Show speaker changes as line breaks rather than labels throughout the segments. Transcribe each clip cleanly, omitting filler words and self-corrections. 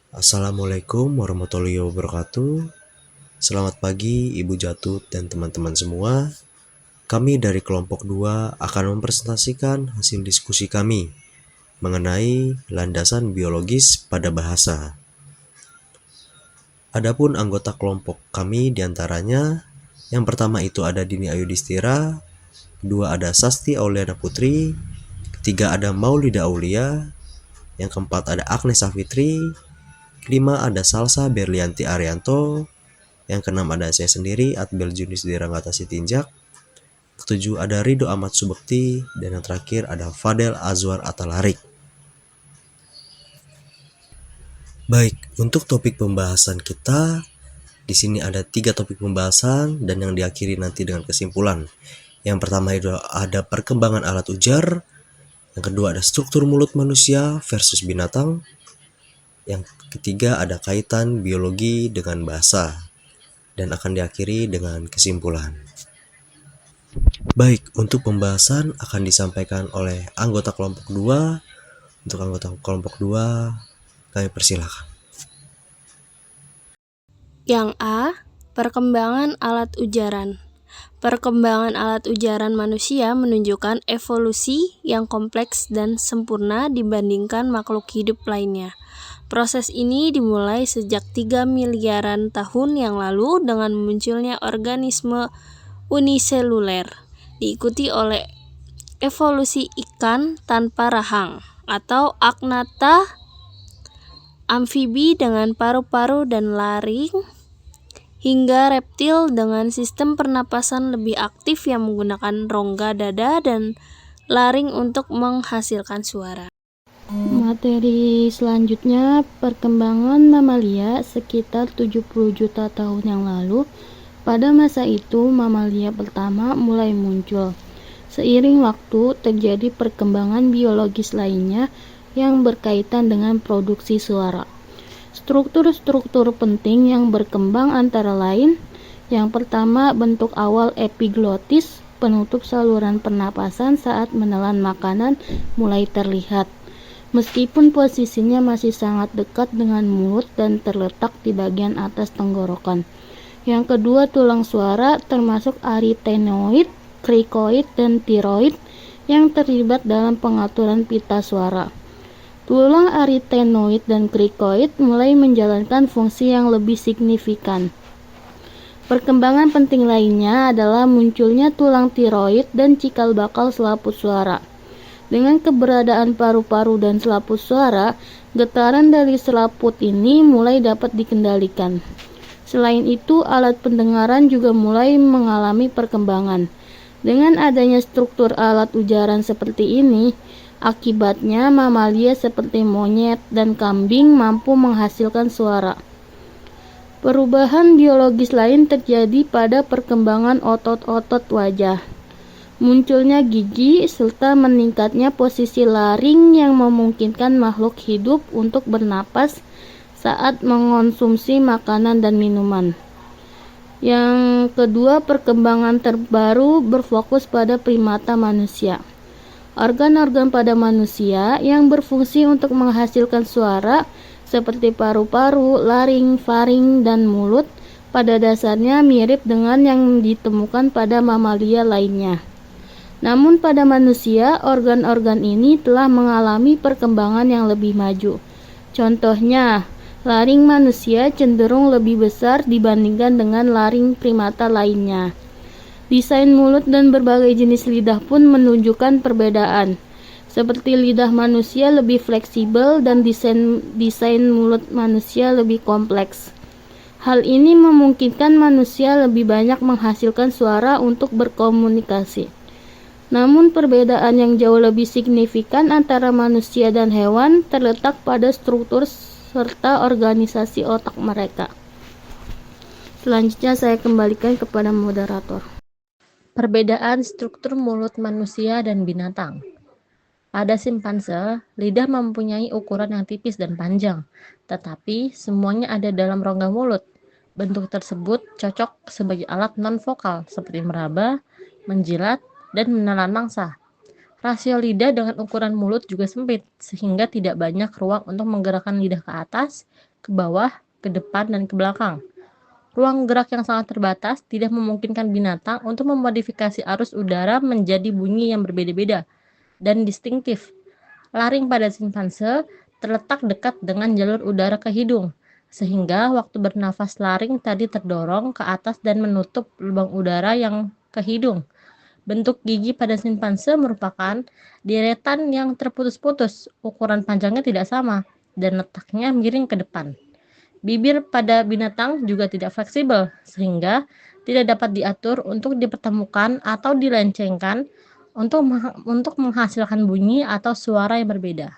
Assalamualaikum warahmatullahi wabarakatuh. Selamat pagi Ibu Jatut dan teman-teman semua. Kami dari kelompok 2 akan mempresentasikan hasil diskusi kami mengenai landasan biologis pada bahasa. Adapun anggota kelompok kami diantaranya, yang pertama itu ada Dini Ayudhistira, kedua ada Sasti Auliana Putri, ketiga ada Maulida Aulia, yang keempat ada Agnes Safitri, kelima ada Salsa Berlianti Arianto, yang keenam ada saya sendiri, Atbel Junis Diranggata Sitinjak. Ketujuh ada Rido Ahmad Subekti, dan yang terakhir ada Fadel Azwar Atalarik. Baik, untuk topik pembahasan kita, di sini ada 3 topik pembahasan dan yang diakhiri nanti dengan kesimpulan. Yang pertama itu ada perkembangan alat ujar, yang kedua ada struktur mulut manusia versus binatang, yang ketiga ada kaitan biologi dengan bahasa, dan akan diakhiri dengan kesimpulan. Baik, untuk pembahasan akan disampaikan oleh anggota kelompok 2. Untuk anggota kelompok 2, kami persilakan.
Yang A. Perkembangan alat ujaran. Perkembangan alat ujaran manusia menunjukkan evolusi yang kompleks dan sempurna dibandingkan makhluk hidup lainnya. Proses ini dimulai sejak 3 miliaran tahun yang lalu dengan munculnya organisme uniseluler, diikuti oleh evolusi ikan tanpa rahang atau agnatha, amfibi dengan paru-paru dan laring, hingga reptil dengan sistem pernapasan lebih aktif yang menggunakan rongga dada dan laring untuk menghasilkan suara.
Materi selanjutnya, perkembangan mamalia sekitar 70 juta tahun yang lalu. Pada masa itu, mamalia pertama mulai muncul. Seiring waktu, terjadi perkembangan biologis lainnya yang berkaitan dengan produksi suara. Struktur-struktur penting yang berkembang antara lain, yang pertama, bentuk awal epiglotis, penutup saluran pernapasan saat menelan makanan mulai terlihat. Meskipun posisinya masih sangat dekat dengan mulut dan terletak di bagian atas tenggorokan. Yang kedua, tulang suara termasuk arytenoid, cricoid, dan thyroid yang terlibat dalam pengaturan pita suara. Tulang arytenoid dan cricoid mulai menjalankan fungsi yang lebih signifikan. Perkembangan penting lainnya adalah munculnya tulang tiroid dan cikal bakal selaput suara. Dengan keberadaan paru-paru dan selaput suara, getaran dari selaput ini mulai dapat dikendalikan. Selain itu, alat pendengaran juga mulai mengalami perkembangan. Dengan adanya struktur alat ujaran seperti ini, akibatnya mamalia seperti monyet dan kambing mampu menghasilkan suara. Perubahan biologis lain terjadi pada perkembangan otot-otot wajah. Munculnya gigi serta meningkatnya posisi laring yang memungkinkan makhluk hidup untuk bernapas saat mengonsumsi makanan dan minuman. Yang kedua, perkembangan terbaru berfokus pada primata manusia. Organ-organ pada manusia yang berfungsi untuk menghasilkan suara seperti paru-paru, laring, faring, dan mulut pada dasarnya mirip dengan yang ditemukan pada mamalia lainnya. Namun pada manusia, organ-organ ini telah mengalami perkembangan yang lebih maju. Contohnya, laring manusia cenderung lebih besar dibandingkan dengan laring primata lainnya. Desain mulut dan berbagai jenis lidah pun menunjukkan perbedaan. Seperti lidah manusia lebih fleksibel dan desain mulut manusia lebih kompleks. Hal ini memungkinkan manusia lebih banyak menghasilkan suara untuk berkomunikasi. Namun perbedaan yang jauh lebih signifikan antara manusia dan hewan terletak pada struktur serta organisasi otak mereka. Selanjutnya saya kembalikan kepada moderator.
Perbedaan struktur mulut manusia dan binatang. Pada simpanse, lidah mempunyai ukuran yang tipis dan panjang, tetapi semuanya ada dalam rongga mulut. Bentuk tersebut cocok sebagai alat non-vokal seperti meraba, menjilat, dan menelan mangsa. Rasio lidah dengan ukuran mulut juga sempit, sehingga tidak banyak ruang untuk menggerakkan lidah ke atas, ke bawah, ke depan, dan ke belakang. Ruang gerak yang sangat terbatas tidak memungkinkan binatang untuk memodifikasi arus udara menjadi bunyi yang berbeda-beda dan distintif. Laring pada simpanse terletak dekat dengan jalur udara ke hidung, sehingga waktu bernafas laring tadi terdorong ke atas dan menutup lubang udara yang ke hidung. Bentuk gigi pada simpanse merupakan deretan yang terputus-putus, ukuran panjangnya tidak sama, dan letaknya miring ke depan. Bibir pada binatang juga tidak fleksibel, sehingga tidak dapat diatur untuk dipertemukan atau dilencengkan untuk menghasilkan bunyi atau suara yang berbeda.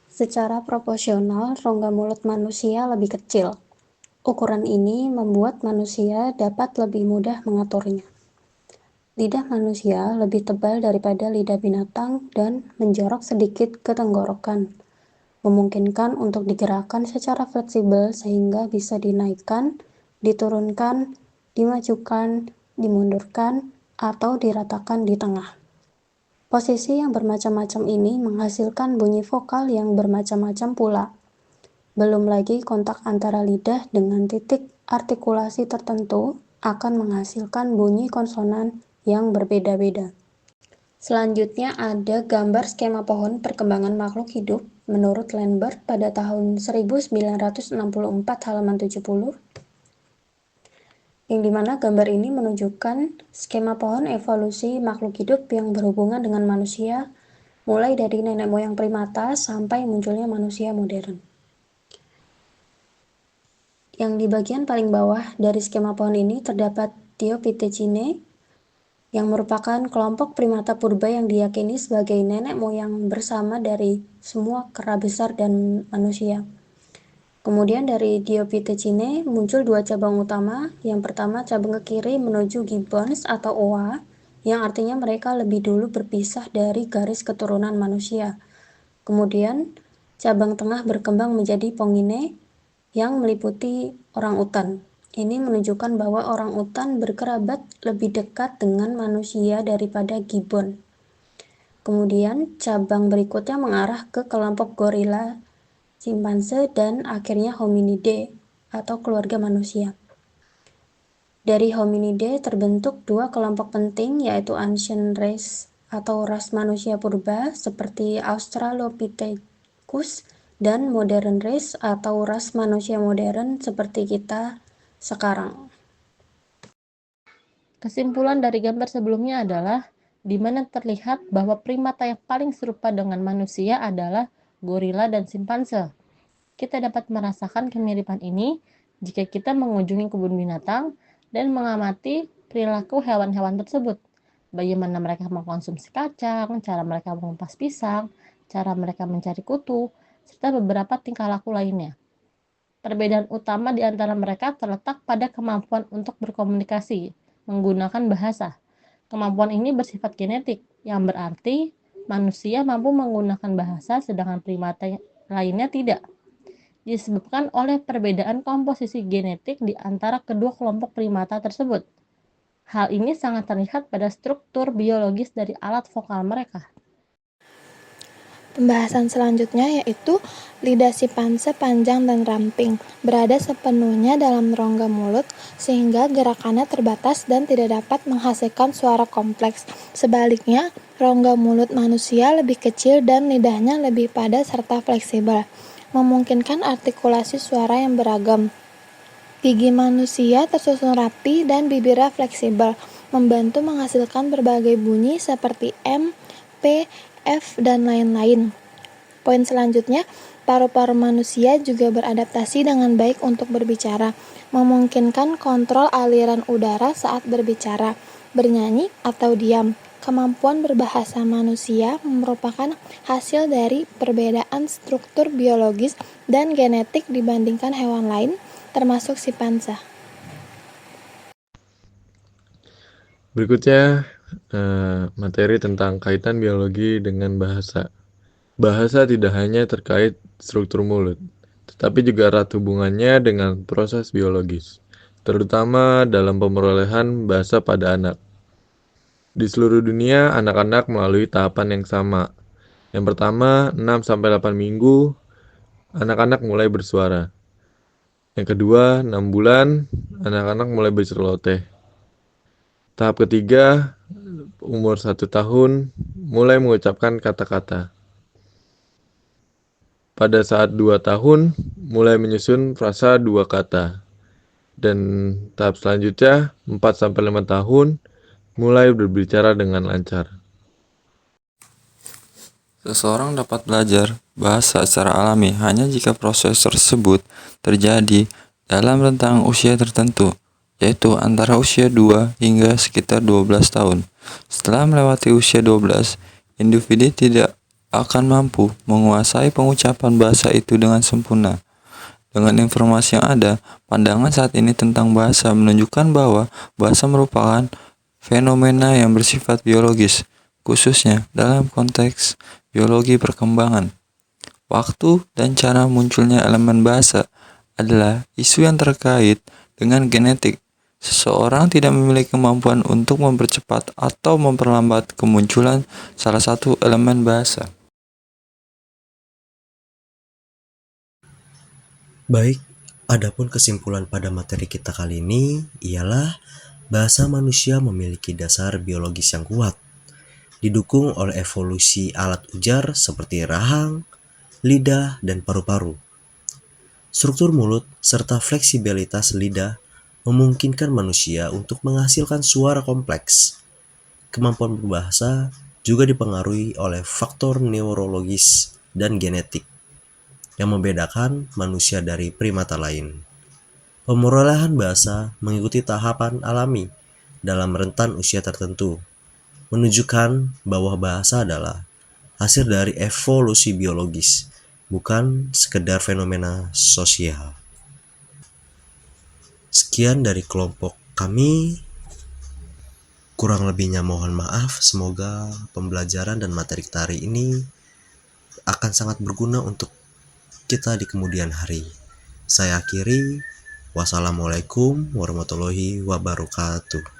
Secara proporsional, rongga mulut manusia lebih kecil. Ukuran ini membuat manusia dapat lebih mudah mengaturnya. Lidah manusia lebih tebal daripada lidah binatang dan menjorok sedikit ke tenggorokan, memungkinkan untuk digerakkan secara fleksibel sehingga bisa dinaikkan, diturunkan, dimajukan, dimundurkan, atau diratakan di tengah. Posisi yang bermacam-macam ini menghasilkan bunyi vokal yang bermacam-macam pula. Belum lagi kontak antara lidah dengan titik artikulasi tertentu akan menghasilkan bunyi konsonan yang berbeda-beda. Selanjutnya ada gambar skema pohon perkembangan makhluk hidup menurut Lambert pada tahun 1964 halaman 70, yang dimana gambar ini menunjukkan skema pohon evolusi makhluk hidup yang berhubungan dengan manusia, mulai dari nenek moyang primata sampai munculnya manusia modern. Yang di bagian paling bawah dari skema pohon ini terdapat Diopithecine, yang merupakan kelompok primata purba yang diyakini sebagai nenek moyang bersama dari semua kera besar dan manusia. Kemudian dari Diopithecine muncul dua cabang utama. Yang pertama cabang ke kiri menuju gibbons atau oa, yang artinya mereka lebih dulu berpisah dari garis keturunan manusia. Kemudian cabang tengah berkembang menjadi pongine yang meliputi orang utan. Ini menunjukkan bahwa orang utan berkerabat lebih dekat dengan manusia daripada gibbon. Kemudian cabang berikutnya mengarah ke kelompok gorila, simpanse, dan akhirnya hominidae atau keluarga manusia. Dari hominidae terbentuk dua kelompok penting, yaitu ancient race atau ras manusia purba seperti Australopithecus dan modern race atau ras manusia modern seperti kita sekarang.
Kesimpulan dari gambar sebelumnya adalah di mana terlihat bahwa primata yang paling serupa dengan manusia adalah gorila dan simpanse. Kita dapat merasakan kemiripan ini jika kita mengunjungi kebun binatang dan mengamati perilaku hewan-hewan tersebut. Bagaimana mereka mengkonsumsi kacang, cara mereka mengupas pisang, cara mereka mencari kutu, serta beberapa tingkah laku lainnya. Perbedaan utama di antara mereka terletak pada kemampuan untuk berkomunikasi menggunakan bahasa. Kemampuan ini bersifat genetik, yang berarti manusia mampu menggunakan bahasa sedangkan primata lainnya tidak. Disebabkan oleh perbedaan komposisi genetik di antara kedua kelompok primata tersebut. Hal ini sangat terlihat pada struktur biologis dari alat vokal mereka.
Pembahasan selanjutnya yaitu lidah simpanse panjang dan ramping, berada sepenuhnya dalam rongga mulut sehingga gerakannya terbatas dan tidak dapat menghasilkan suara kompleks. Sebaliknya, rongga mulut manusia lebih kecil dan lidahnya lebih padat serta fleksibel, memungkinkan artikulasi suara yang beragam. Gigi manusia tersusun rapi dan bibirnya fleksibel, membantu menghasilkan berbagai bunyi seperti M, P, F, dan lain-lain. Poin selanjutnya, paru-paru manusia juga beradaptasi dengan baik untuk berbicara, memungkinkan kontrol aliran udara saat berbicara, bernyanyi, atau diam. Kemampuan berbahasa manusia merupakan hasil dari perbedaan struktur biologis dan genetik dibandingkan hewan lain, termasuk simpanse.
Berikutnya materi tentang kaitan biologi dengan bahasa. Bahasa tidak hanya terkait struktur mulut, tetapi juga erat hubungannya dengan proses biologis, terutama dalam pemerolehan bahasa pada anak. Di seluruh dunia, anak-anak melalui tahapan yang sama. Yang pertama, 6-8 minggu, anak-anak mulai bersuara. Yang kedua, 6 bulan, anak-anak mulai berceloteh. Tahap ketiga, umur 1 tahun, mulai mengucapkan kata-kata. Pada saat 2 tahun, mulai menyusun frasa 2 kata. Dan tahap selanjutnya, 4-5 tahun, mulai berbicara dengan lancar.
Seseorang dapat belajar bahasa secara alami hanya jika proses tersebut terjadi dalam rentang usia tertentu, yaitu antara usia 2 hingga sekitar 12 tahun. Setelah melewati usia 12, individu tidak akan mampu menguasai pengucapan bahasa itu dengan sempurna. Dengan informasi yang ada, pandangan saat ini tentang bahasa menunjukkan bahwa bahasa merupakan fenomena yang bersifat biologis, khususnya dalam konteks biologi perkembangan. Waktu dan cara munculnya elemen bahasa adalah isu yang terkait dengan genetik. Seseorang tidak memiliki kemampuan untuk mempercepat atau memperlambat kemunculan salah satu elemen bahasa.
Baik, adapun kesimpulan pada materi kita kali ini ialah bahasa manusia memiliki dasar biologis yang kuat, didukung oleh evolusi alat ujar seperti rahang, lidah, dan paru-paru. Struktur mulut serta fleksibilitas lidah memungkinkan manusia untuk menghasilkan suara kompleks. Kemampuan berbahasa juga dipengaruhi oleh faktor neurologis dan genetik yang membedakan manusia dari primata lain. Pemerolehan bahasa mengikuti tahapan alami dalam rentan usia tertentu, menunjukkan bahwa bahasa adalah hasil dari evolusi biologis, bukan sekedar fenomena sosial. Sekian dari kelompok kami. Kurang lebihnya mohon maaf. Semoga pembelajaran dan materi kita hari ini akan sangat berguna untuk kita di kemudian hari. Saya akhiri. Wassalamualaikum warahmatullahi wabarakatuh.